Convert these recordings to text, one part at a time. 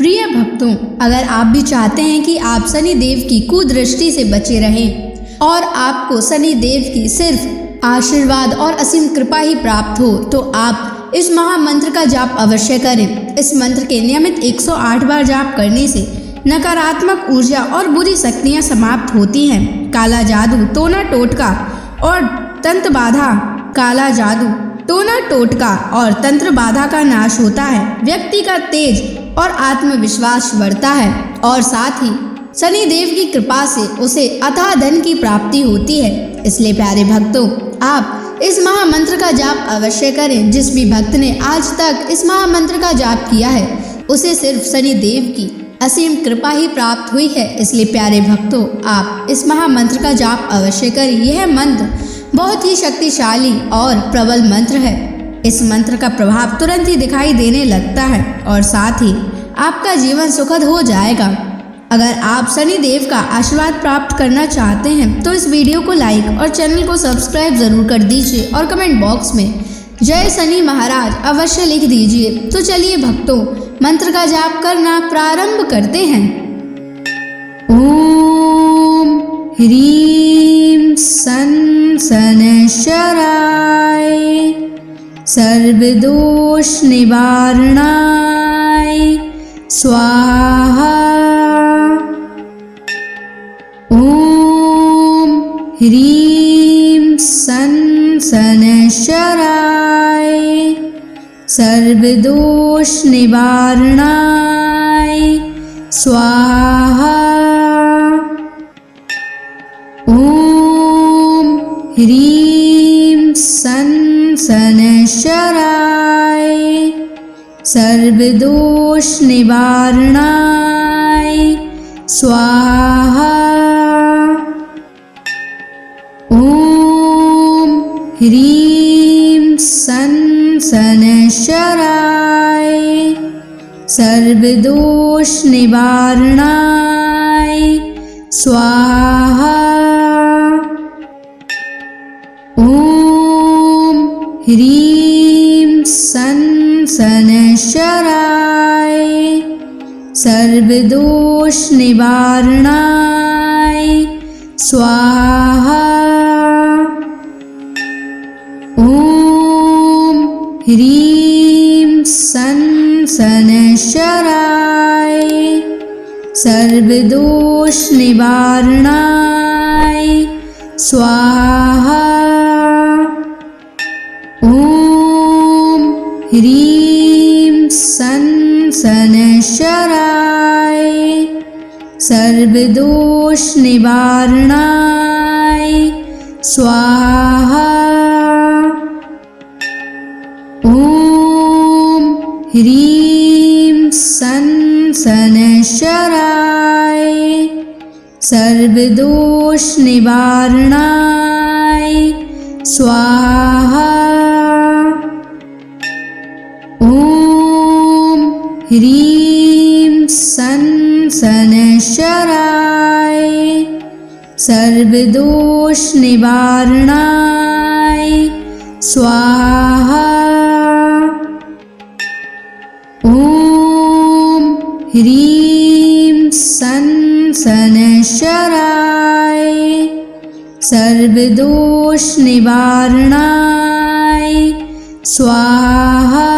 प्रिय भक्तों, अगर आप भी चाहते हैं कि आप शनि देव की कुदृष्टि से बचे रहें और आपको शनि देव की सिर्फ आशीर्वाद और असीम कृपा ही प्राप्त हो, तो आप इस महामंत्र का जाप अवश्य करें। इस मंत्र के नियमित 108 बार जाप करने से नकारात्मक ऊर्जा और बुरी शक्तियां समाप्त होती हैं। काला जादू, टोना टोटका और तंत्र बाधा, काला जादू, टोना टोटका और तंत्र बाधा का नाश होता है। व्यक्ति का तेज और आत्मविश्वास बढ़ता है और साथ ही शनि देव की कृपा से उसे अथाह धन की प्राप्ति होती है। इसलिए प्यारे भक्तों, आप इस महामंत्र का जाप अवश्य करें। जिस भी भक्त ने आज तक इस महामंत्र का जाप किया है, उसे सिर्फ शनि देव की असीम कृपा ही प्राप्त हुई है। इसलिए प्यारे भक्तों, आप इस महामंत्र का जाप अवश्य करें। यह मंत्र बहुत ही शक्तिशाली और प्रबल मंत्र है। इस मंत्र का प्रभाव तुरंत ही दिखाई देने लगता है और साथ ही आपका जीवन सुखद हो जाएगा। अगर आप शनि देव का आशीर्वाद प्राप्त करना चाहते हैं तो इस वीडियो को लाइक और चैनल को सब्सक्राइब जरूर कर दीजिए और कमेंट बॉक्स में जय शनि महाराज अवश्य लिख दीजिए। तो चलिए भक्तों, मंत्र का जाप करना प्रारंभ करते हैं। ओम ह्रीं सन शनैश्चराय सर्वदोष निवारणाय स्वाहा। ओम ह्रीं सन शनैश्चराय सर्वदोष निवारणाय स्वाहा। ओम ह्रीं सन शनैश्चराय सर्वदोष निवारणाय स्वाहा। ओम ह्रीं सन शनैश्चराय सर्वदोष निवारणाय स्वाहा। ओम ह्रीं सन शनैश्चराय सर्वदोष निवारणाय स्वाहा। ओम ह्रीं सन शनैश्चराय सर्वदोष निवारणाय स्वाहा। ओम ह्रीं सन शनैश्चराय सर्वदोष निवारणाय स्वाहा। ओम ह्रीं सन शनैश्चराय सर्वदोष निवारणाय स्वाहा। ओम ह्रीं सन शनैश्चराय सर्वदोष निवारणाय स्वाहा। ओम ह्रीं सन शनैश्चराय सर्वदोष निवारणाय स्वाहा।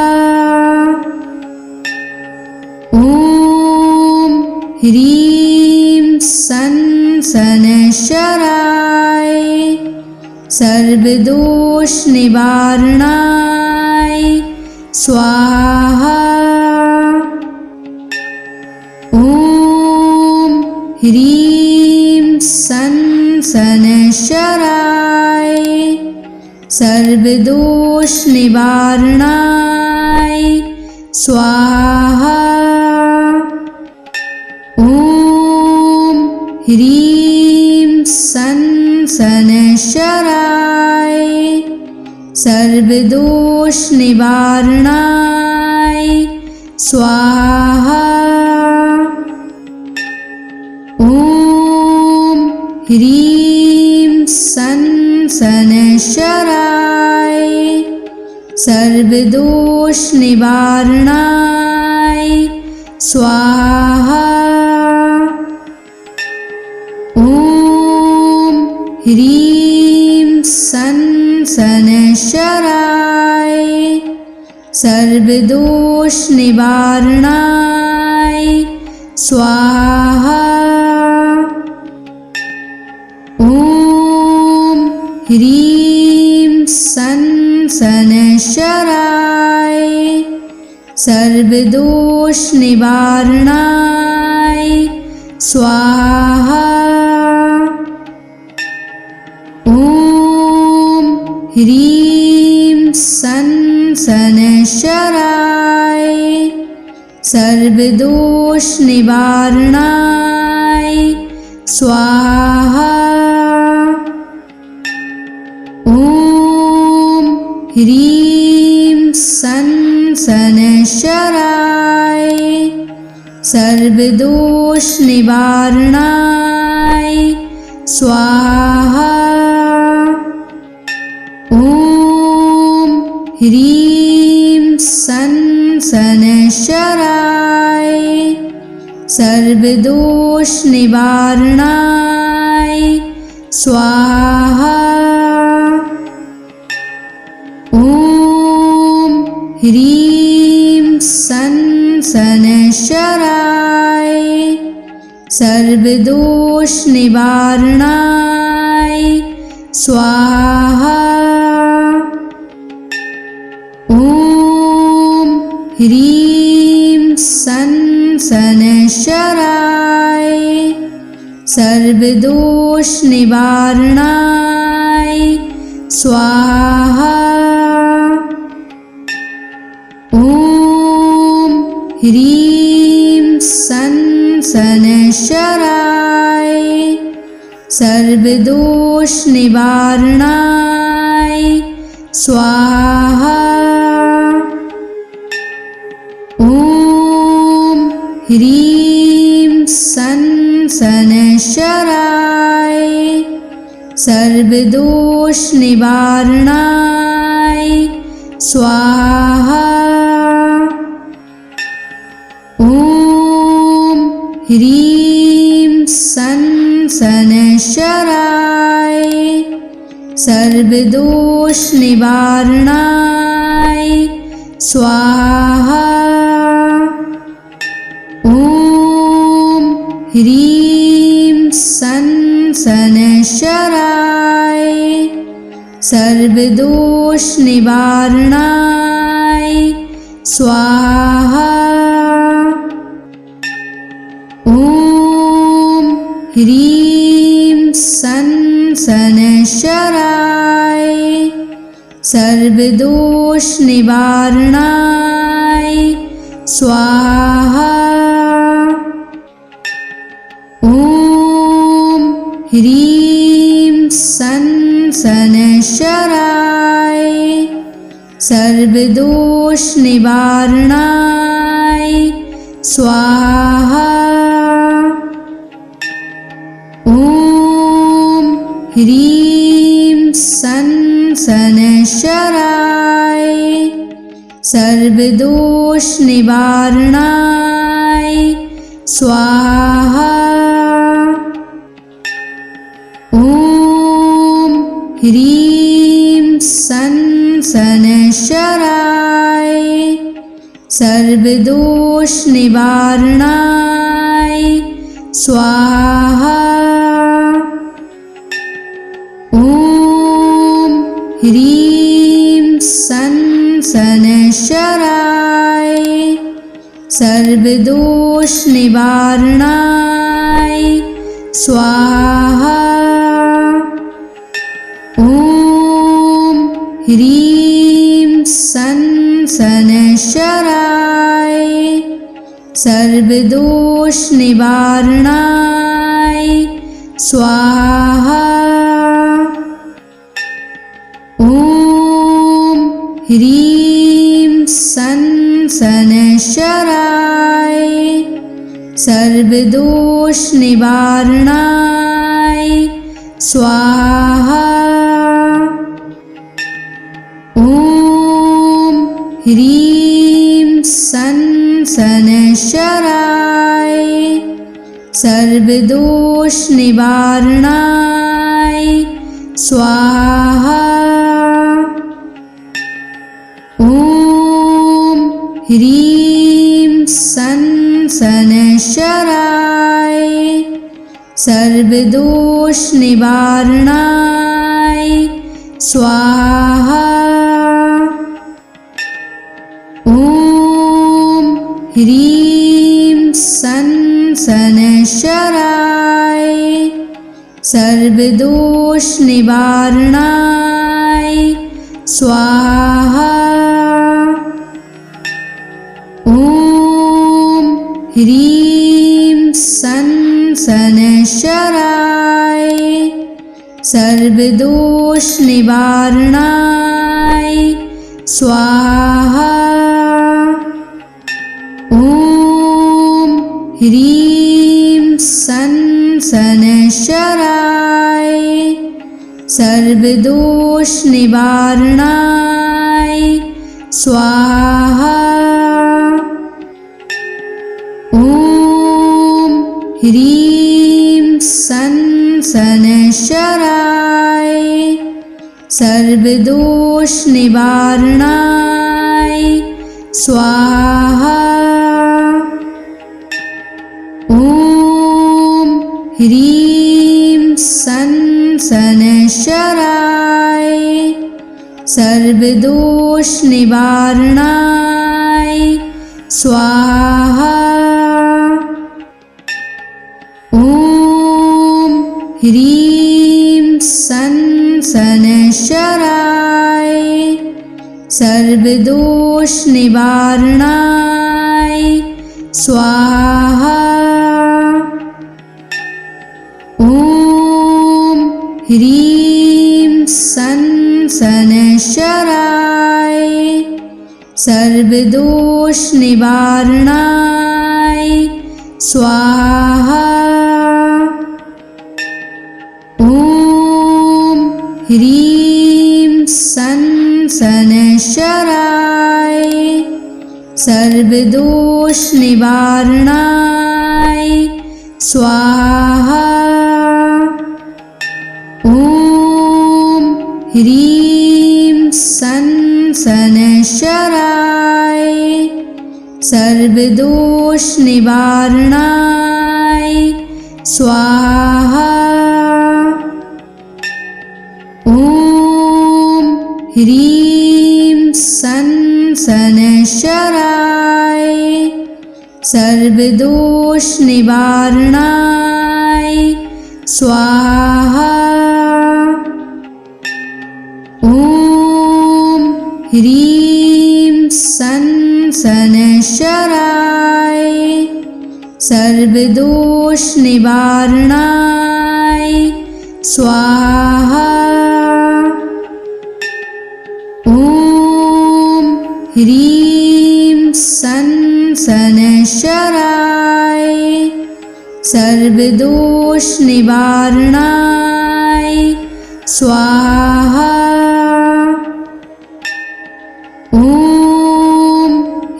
ओम ह्रीं सन शनैश्चराय सर्वदोष निवारणाय स्वाहा। ओम ह्रीं सन शनैश्चराय सर्वदोष निवारणाय स्वाहा। ओम ह्रीं सन शनैश्चराय सर्वदोष निवारणाय स्वाहा। ओम ह्रीं सन शनैश्चराय सर्वदोष निवारणाय स्वाहा। ॐ ह्रीं सन् शनैश्चराय सर्वदोषनिवारणाय स्वाहा। ॐ ह्रीं सन् शनैश्चराय सर्वदोषनिवारणाय स्वाहा। ॐ ह्रीं सन् शनैश्चराय सर्वदोषनिवारणाय स्वाहा। ॐ ह्रीं सन् शनैश्चराय सर्वदोषनिवारणाय स्वाहा। ॐ ह्रीं सन् शनैश्चराय सर्वदोषनिवारणाय स्वाहा। ॐ ह्रीं सन् शनैश्चराय सर्वदोषनिवारणाय स्वाहा। ॐ ह्रीं सन् शनैश्चराय सर्वदोषनिवारणाय स्वाहा। ॐ ह्रीं सन् शनैश्चराय सर्वदोषनिवारणाय स्वाहा। ॐ ह्रीं सन् शनैश्चराय सर्वदोषनिवारणाय स्वाहा। ॐ ह्रीं सन् शनैश्चराय सर्वदोषनिवारणाय स्वाहा। ॐ ह्रीं सन् शनैश्चराय सर्वदोषनिवारणाय स्वाहा। ॐ ह्रीं सन् शनैश्चराय सर्वदोषनिवारणाय स्वाहा। ॐ ह्रीं सन् शनैश्चराय सर्वदोषनिवारणाय स्वाहा। ॐ ह्रीं सन् शनैश्चराय सर्वदोषनिवारणाय स्वाहा। ॐ ह्रीं सन् शनैश्चराय सर्वदोषनिवारणाय स्वाहा। ॐ ह्रीं सन् शनैश्चराय सर्वदोषनिवारणाय स्वाहा। ॐ ह्रीं सन् शनैश्चराय सर्वदोषनिवारणाय स्वाहा। ॐ ह्रीं सन् शनैश्चराय सर्वदोषनिवारणाय स्वाहा। ॐ ह्रीं सन् सनशराय सर्वदोष निवारणाय स्वाहा। ॐ ह्रीं सनशराय सर्वदोष निवारणाय स्वाहा। ॐ ह्रीं सनशराय सर्वदोष निवारणाय स्वाहा। ॐ ह्रीं सनशराय सर्वदोष निवारणाय स्वाहा। ॐ ह्रीं सनशराय सर्वदोष निवारणाय स्वाहा। ॐ ह्रीं सनशराय सर्वदोष निवारणाय स्वाहा। ॐ ह्रीं सनशराय सर्वदोष निवारणाय स्वाहा। ॐ ह्रीं सनशराय सर्वदोष निवारणाय स्वाहा। ॐ ह्रीं सनशराय सर्वदोष निवारणाय स्वाहा। ॐ ह्रीं सनशराय सर्वदोष निवारणाय स्वाहा। ॐ ह्रीं सनशराय सर्वदोष निवारणाय स्वाहा। ॐ ह्रीं सनशराय सर्वदोष निवारणाय स्वाहा। ॐ ह्रीं सनशराय सर्वदोष निवारणाय स्वाहा। ॐ ह्रीं सनशराय सर्वदोष निवारणाय स्वाहा। ॐ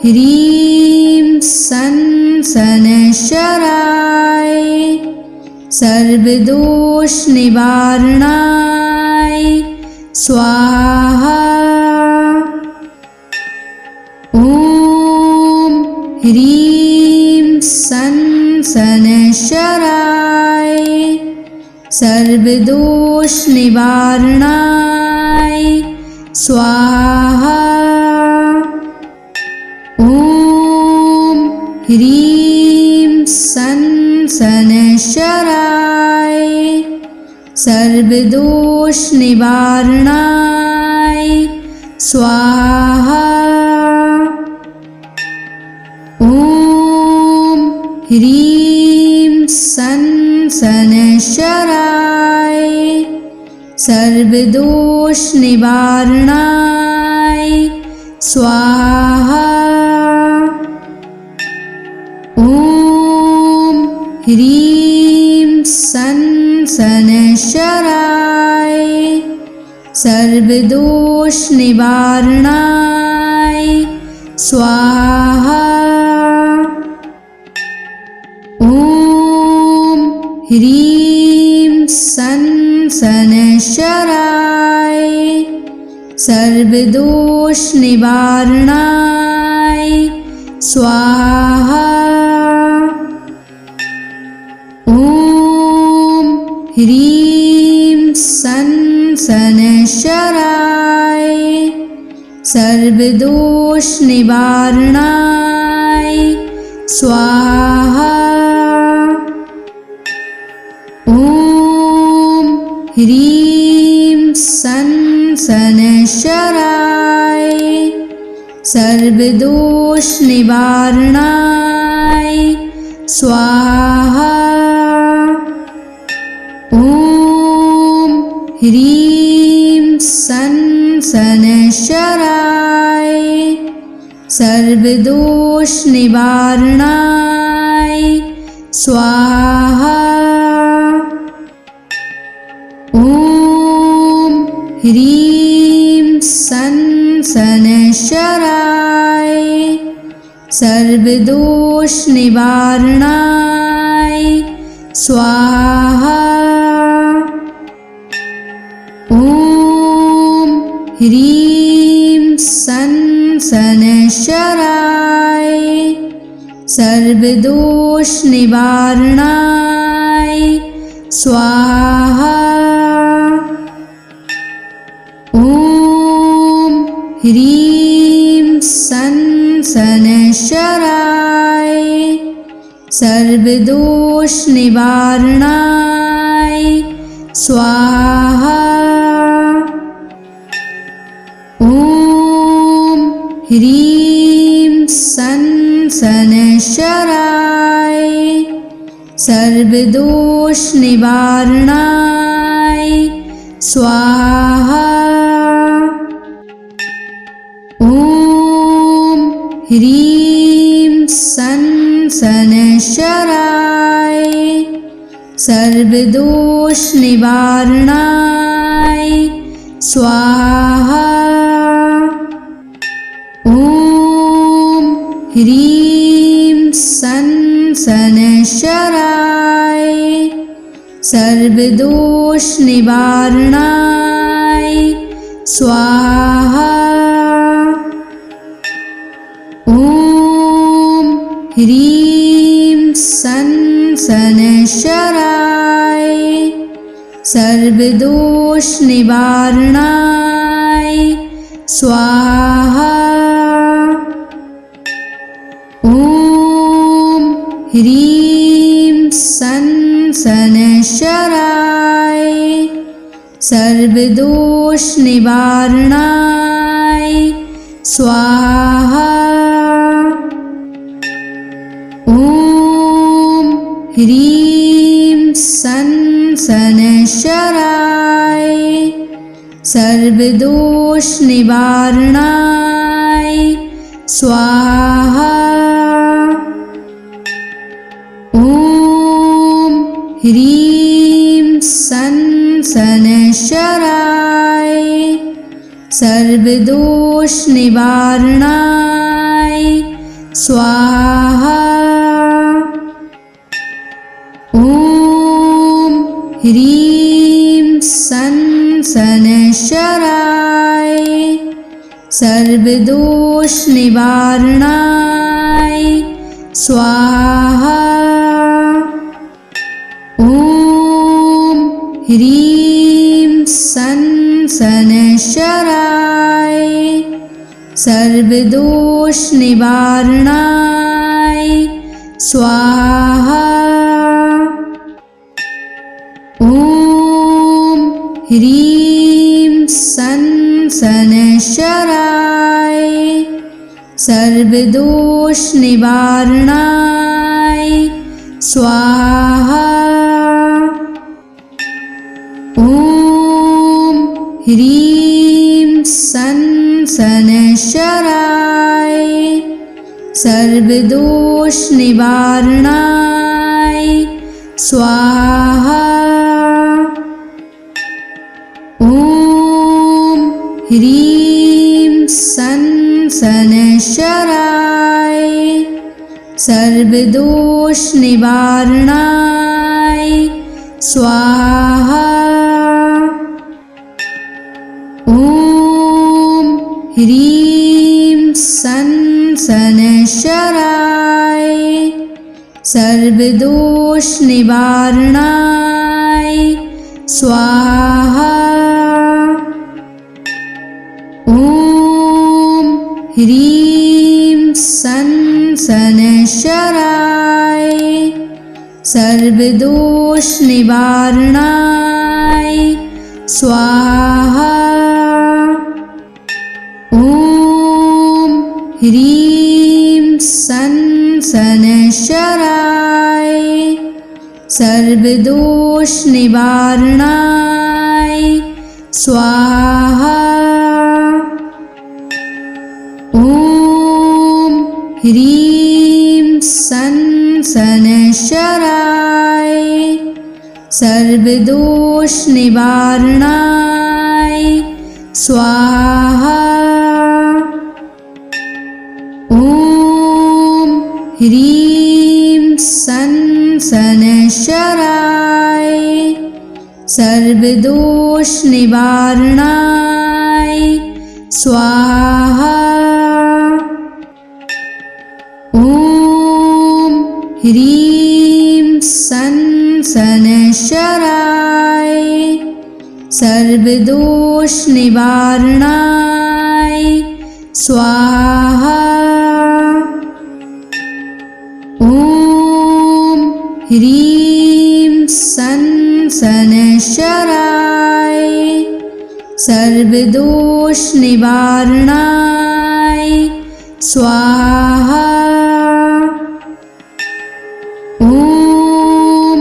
ह्रीं सनशराय सर्वदोष निवारणाय स्वाहा। ॐ ह्रीं सनशराय सर्वदोष निवारणाय स्वाहा। ॐ ह्रीं सनशराय सर्वदोष निवारणाय स्वाहा। ॐ ह्रीं सनशराय सर्वदोष निवारणाय स्वाहा। ॐ ह्रीं सनशराय सर्वदोष निवारणाय स्वाहा। ह्रीं सन शनैश्चराय सर्वदोष निवारणाय स्वाहा। ॐ ह्रीं सन शनैश्चराय सर्वदोष निवारणाय स्वाहा। ॐ ह्रीं सन शनैश्चराय सर्वदोष निवारणाय स्वाहा। ॐ ह्रीं सन शनैश्चराय सर्वदोष निवारणाय स्वाहा। ॐ ह्रीं सन शनैश्चराय सर्वदोष निवारणाय स्वाहा। ॐ ह्रीं सन शनैश्चराय सर्वदोष निवारणाय स्वाहा। ॐ ह्रीं सन शनैश्चराय सर्वदोष निवारणाय स्वाहा। ॐ ह्रीं सन शनैश्चराय सर्वदोष निवारणाय स्वाहा। ॐ ह्रीं सन शनैश्चराय सर्वदोष निवारणाय स्वाहा। ॐ ह्रीं सन शनैश्चराय सर्वदोष निवारणाय स्वाहा। ॐ ह्रीं सन शनैश्चराय सर्वदोष निवारणाय स्वाहा। ॐ ह्रीं सन शनैश्चराय सर्वदोष निवारणाय स्वाहा। ॐ ह्रीं सन शनैश्चराय सर्वदोष निवारणाय स्वाहा। ॐ ह्रीं सन शनैश्चराय सर्वदोष निवारणाय स्वाहा। ॐ ह्रीं सन शनैश्चराय सर्वदोष निवारणाय स्वाहा। ॐ ह्रीं सन शनैश्चराय सर्वदोष निवारणाय स्वाहा। ॐ ह्रीं सन शनैश्चराय सर्वदोष निवारणाय स्वाहा। ॐ ह्रीं सन शनैश्चराय सर्वदोष निवारणाय स्वाहा। ॐ ह्रीं सन शनैश्चराय सर्वदोष निवारणाय स्वाहा। ॐ ह्रीं सन् शनैश्चराय सर्वदोषनिवारणाय स्वाहा। ॐ ह्रीं सन् शनैश्चराय सर्वदोषनिवारणाय स्वाहा। ॐ ह्रीं सन् शनैश्चराय सर्वदोषनिवारणाय स्वाहा। ॐ ह्रीं सन् शनैश्चराय सर्वदोषनिवारणाय स्वाहा। ॐ ह्रीं सन् शनैश्चराय सर्वदोषनिवारणाय स्वाहा। ॐ ह्रीं सन् शनैश्चराय सर्वदोषनिवारणाय स्वाहा। ॐ ह्रीं सन् शनैश्चराय सर्वदोषनिवारणाय स्वाहा। ॐ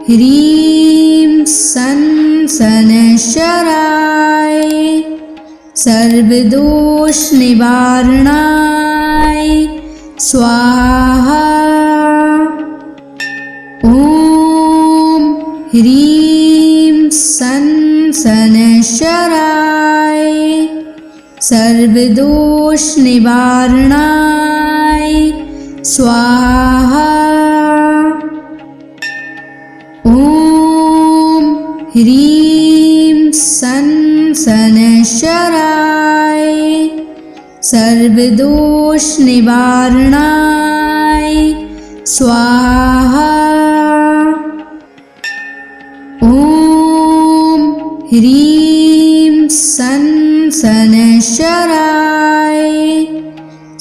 ह्रीं सन् शनैश्चराय सर्वदोषनिवारणाय स्वाहा। ॐ ह्रीं सन् शनैश्चराय सर्वदोषनिवारणाय स्वाहा। ॐ ह्रीं सन् शनैश्चराय सर्वदोषनिवारणाय स्वाहा। ॐ ह्रीं सन् शनैश्चराय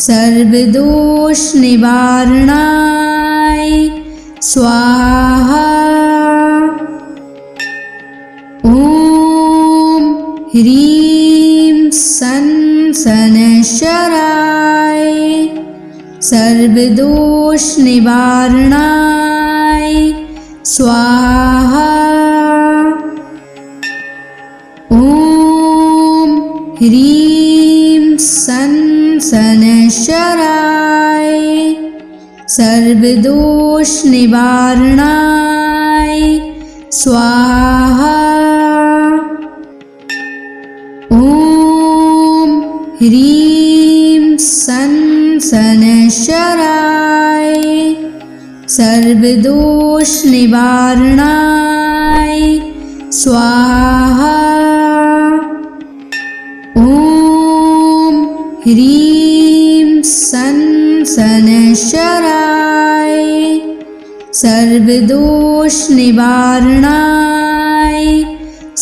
सर्वदोषनिवारणाय स्वाहा। ॐ ह्रीं सन् शनैश्चराय सर्वदोषनिवारणाय स्वाहा। ॐ ह्रीं सन् शनैश्चराय सर्वदोषनिवारणाय स्वाहा। ॐ ह्रीं सन् शनैश्चराय सर्वदोषनिवारणाय स्वाहा। ॐ ह्रीं सन् शनैश्चराय सर्वदोषनिवारणाय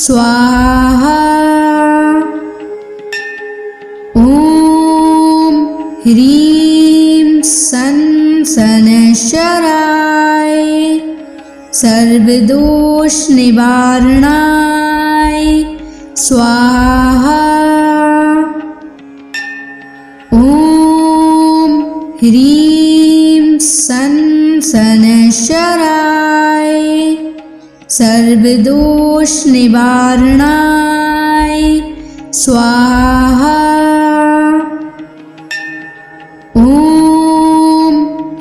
स्वाहा। ॐ ह्रीं सन् शनैश्चराय सर्वदोषनिवारणाय स्वाहा। ॐ ह्रीं सन् शनैश्चराय सर्वदोषनिवारणाय स्वाहा। ॐ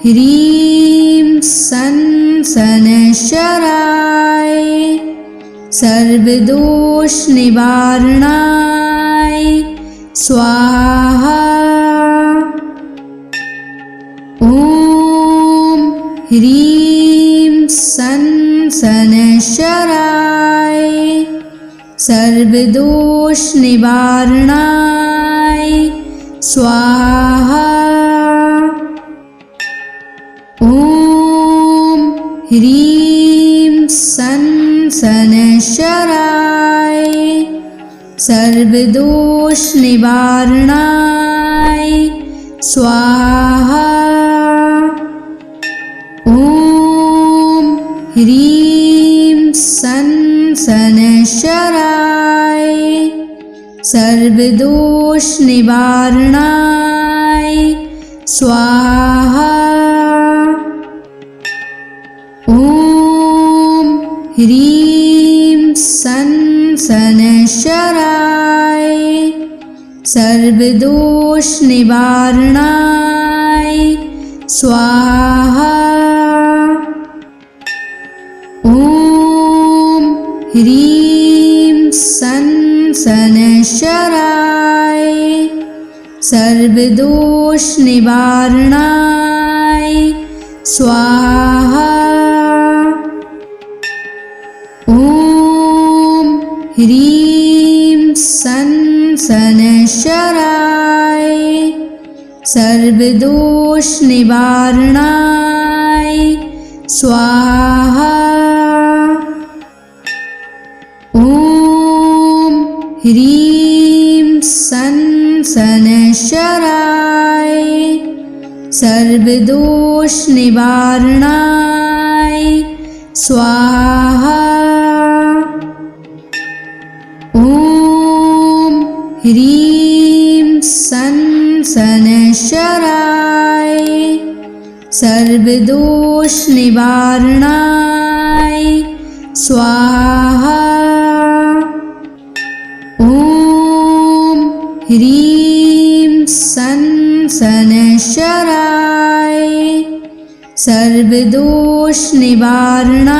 ह्रीं सन् शनैश्चराय सर्वदोषनिवारणाय स्वाहा। ॐ ह्रीं सन् शनैश्चराय सर्वदोष निवारणाय स्वाहा। ॐ ह्रीं सं शनैश्चराय सर्वदोष निवारणाय स्वाहा। ॐ ह्रीं सं शनैश्चराय सर्वदोष निवारणाय स्वाहा। ॐ ह्रीं सं शनैश्चराय सर्वदोष निवारणाय स्वाहा। ॐ ह्रीं सं शनैश्चराय सर्वदोष निवारणाय स्वाहा। ॐ ह्रीं सं शनैश्चराय सर्वदोष निवारणाय स्वाहा। ॐ ह्रीं सं शनैश्चराय सर्वदोष निवारणाय स्वाहा। ॐ ह्रीं सं शनैश्चराय सर्वदोष निवारणाय स्वाहा। ॐ ह्रीं सं शनैश्चराय सर्वदोष निवारणाय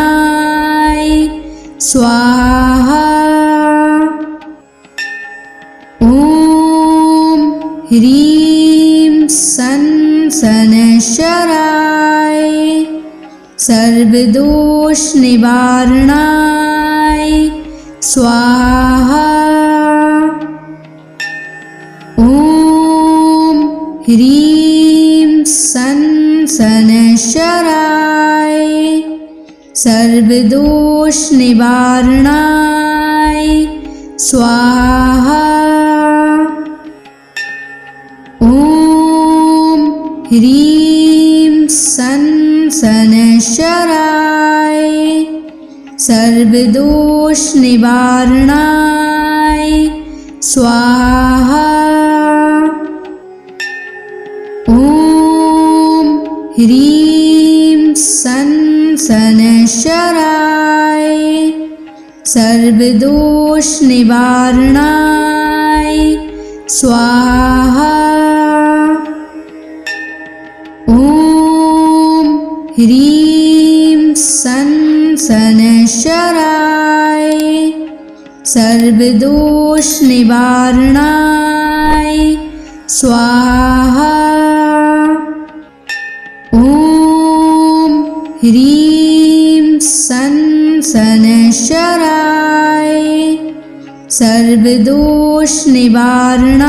स्वाहा। ॐ ह्रीं सं शनैश्चराय सर्वदोष निवारणाय स्वाहा। ॐ ह्रीं सं शनैश्चराय सर्वदोष निवारणाय स्वाहा। ॐ ह्रीं सं शनैश्चराय सर्वदोष निवारणाय स्वाहा। ॐ ह्रीं सं शनैश्चराय सर्वदोष निवारणाय स्वाहा। ॐ ह्रीं सं शनैश्चराय सर्वदोष निवारणाय स्वाहा। ॐ ह्रीं सं शनैश्चराय सर्वदोष निवारणाय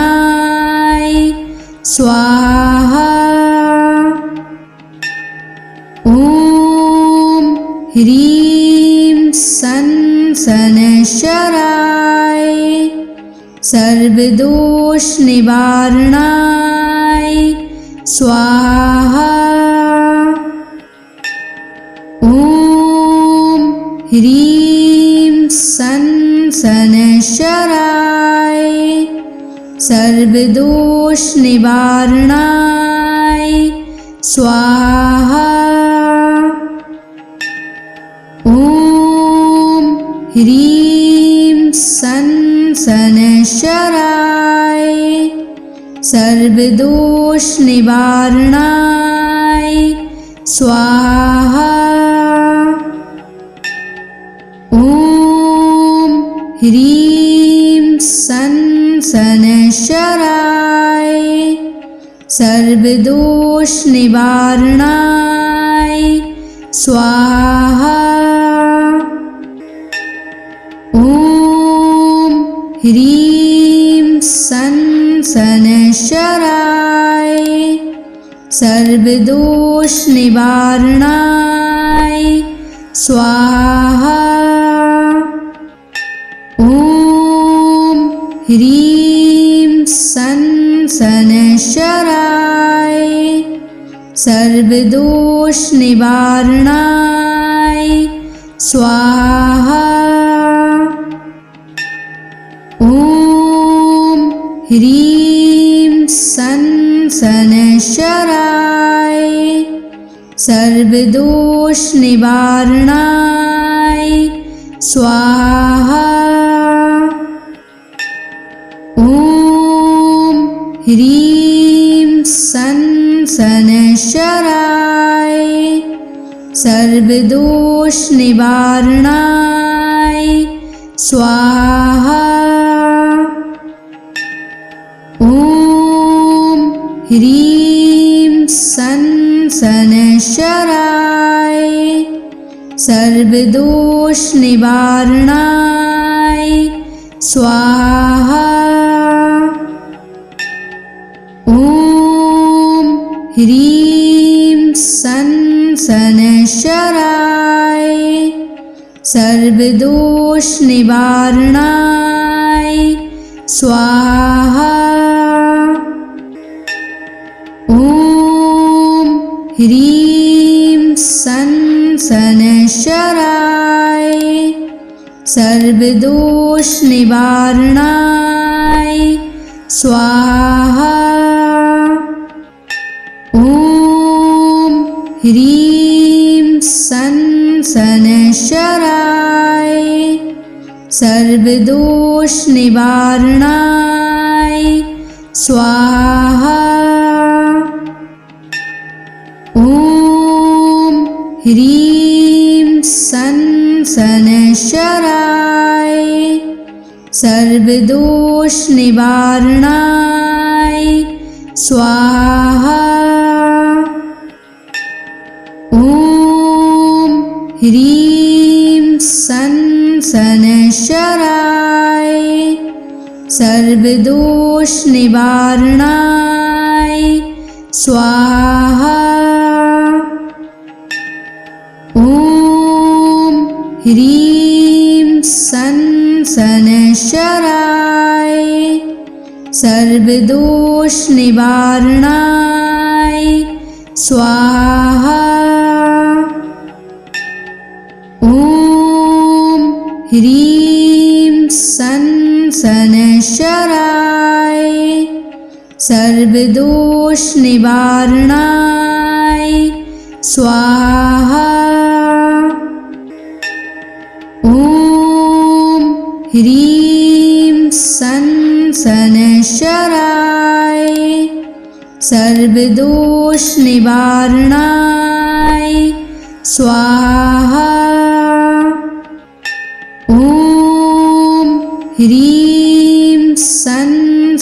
स्वाहा। ॐ ह्रीं सं शनैश्चराय सर्वदोष निवारणाय स्वाहा। ॐ ह्रीं सं शनैश्चराय सर्वदोष निवारणाय स्वाहा। ॐ ह्रीं सं शनैश्चराय सर्वदोष निवारणाय स्वाहा। ॐ ह्रीं सं शनैश्चराय सर्वदोष निवारणाय स्वाहा। ॐ ह्रीं सन शनैश्चराय सर्वदोष निवारणाय स्वाहा। ॐ ह्रीं सन शनैश्चराय सर्वदोष निवारणाय स्वाहा। ॐ ह्रीं सन शनैश्चराय सर्वदोष निवारणाय स्वाहा। ॐ ह्रीं सन शनैश्चराय सर्वदोष निवारणाय स्वाहा। ॐ ह्रीं सन शनैश्चराय सर्वदोष निवारणाय स्वाहा। ॐ ह्रीं सन शनैश्चराय सर्वदोष निवारणाय स्वाहा। ॐ ह्रीं सन शनैश्चराय सर्वदोष निवारणाय स्वाहा। ॐ ह्रीं सन शनैश्चराय सर्वदोष निवारणाय स्वाहा। ॐ ह्रीं सन शनैश्चराय सर्वदोष निवारणाय स्वाहा। ॐ ह्रीं सन शनैश्चराय सर्वदोष निवारणाय स्वाहा। ॐ ह्रीं सन शनैश्चराय सर्वदोष निवारणाय स्वाहा। ॐ ह्रीं सन शनैश्चराय सर्वदोष निवारणाय स्वाहा। ॐ ह्रीं सन शनैश्चराय सर्वदोष निवारणाय स्वाहा। ॐ ह्रीं सन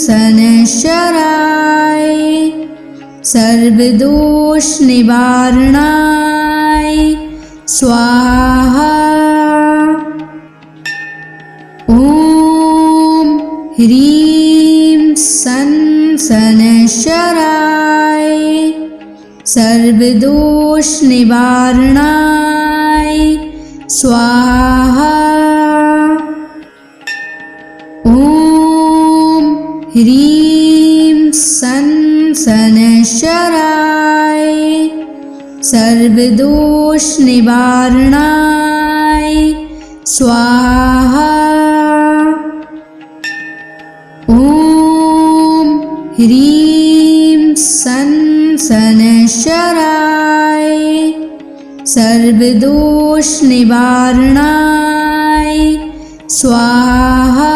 शनैश्चराय सर्वदोष निवारणाय स्वाहा। ॐ ह्रीं सन शनैश्चराय सर्वदोष निवारणाय स्वाहा। ॐ ह्रीं सन शनैश्चराय सर्वदोष निवारणाय स्वाहा। ॐ ह्रीं सन शनैश्चराय सर्वदोष निवारणाय स्वाहा।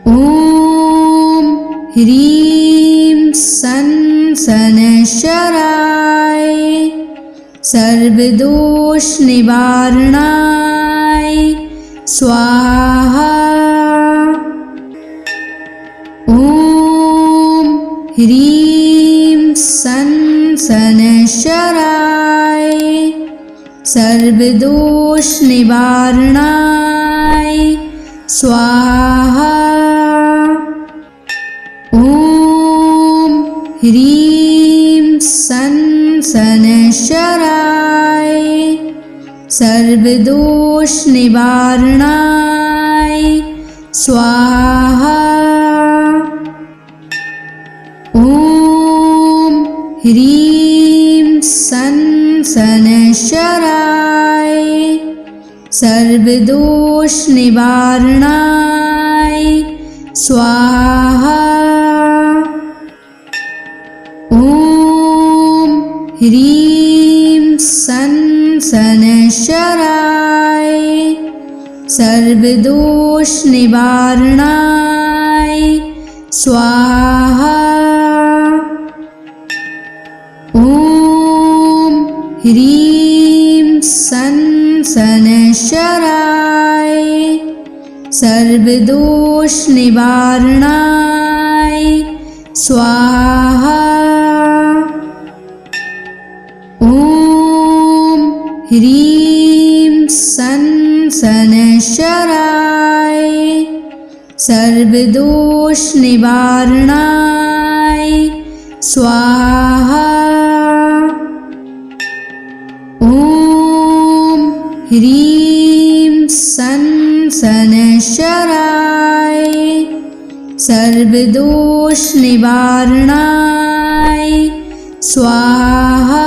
ॐ ह्रीं सन शनैश्चराय सर्वदोष निवारणाय स्वाहा। ॐ ह्रीं सन शनैश्चराय सर्वदोष निवारणाय स्वाहा। ॐ ह्रीं सं शनैश्चराय सर्वदोष निवारणाय स्वाहा। ॐ ह्रीं सं शनैश्चराय सर्वदोष निवारणाय स्वाहा। ॐ ह्रीं सं शनैश्चराय सर्वदोष निवारणाय स्वाहा। ॐ ह्रीं सं शनैश्चराय सर्वदोष निवारणाय स्वाहा। ॐ ह्रीं सं शनैश्चराय सर्वदोष निवारणाय स्वाहा। ॐ ह्रीं सं शनैश्चराय सर्वदोष निवारणाय स्वाहा।